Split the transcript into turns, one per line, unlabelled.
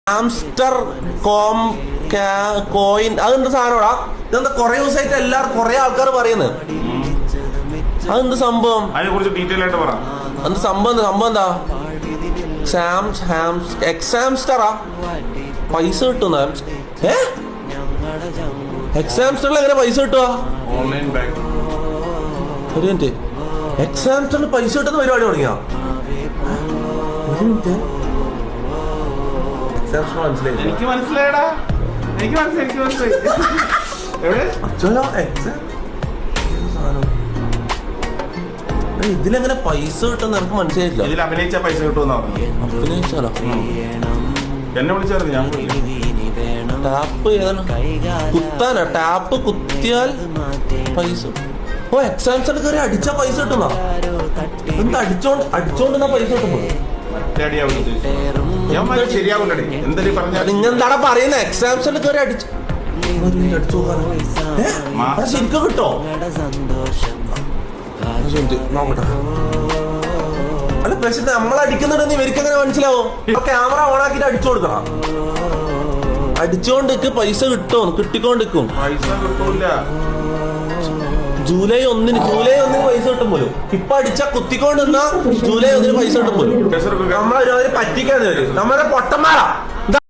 Hamster coin അതെന്ത് സാധനമാടാ? ഇതെന്താ കൊറേ ദിവസമായിട്ട് എല്ലാവരും കൊറേ ആൾക്കാർ പറയുന്നത്. അതെന്ത് സംഭവം?
അതിനെ കുറിച്ച് ഡീറ്റെയിൽ ആയിട്ട് പറ.
എന്ത് സംഭവം എന്താ? എക്സാംസ്റ്ററാ? പൈസ കിട്ടുന്ന എക്സാംസ്റ്ററിൽ എങ്ങനെ പൈസ കിട്ടുക?
Online bank.
ഒരു മിനിറ്റ്, എക്സാംസ്റ്ററിൽ പൈസ കിട്ടുന്ന പരിപാടി തുടങ്ങിയ? ഒരു മിനിറ്റ്,
എനിക്ക് മനസ്സിലായടാ, എനിക്ക് മനസ്സിലായി.
ഇതിലെങ്ങനെ പൈസ കിട്ടുന്ന എനിക്ക് മനസ്സിലായില്ല.
ഇതിൽ അഭിനയിച്ചാ പൈസ കിട്ടുമെന്നാ പറഞ്ഞു.
അഭിനയിച്ചാലോ?
എന്നെ വിളിച്ചായിരുന്നു, ഞാൻ
ടാപ്പ് ഏതാണ്? കുത്താനാ? ടാപ്പ് കുത്തിയാൽ പൈസ? ഓ, എക്സാംസ് കയറി അടിച്ചാ പൈസ കിട്ടുന്ന? എന്താ അടിച്ചോണ്ടെന്നാ പൈസ കിട്ടുമ്പോ? നിങ്ങെന്താടാ പറയുന്നത്? എക്സാംസിൽ കയറി അടിച്ചു ശരിക്കും കിട്ടോ? നോക്കട്ടെ. അല്ല പക്ഷെ നമ്മളടിക്കുന്നുണ്ടെന്ന് ഇവർക്ക് എങ്ങനെ മനസ്സിലാവും? ക്യാമറ ഓൺ ആക്കിട്ട് അടിച്ചു കൊടുക്കണം. അടിച്ചോണ്ടിരിക്കും പൈസ കിട്ടും, കിട്ടിക്കൊണ്ടിരിക്കും.
പൈസ കിട്ടൂല.
ജൂലൈ 1 പൈസ കിട്ടും പോലും. ഇപ്പൊ അടിച്ച കുത്തിക്കൊണ്ടിരുന്ന ജൂലൈ 1 പൈസ കിട്ടും പോലും. നമ്മളൊരു പറ്റിക്കാന്ന് വരും. നമ്മളെ പൊട്ടന്മാരാ.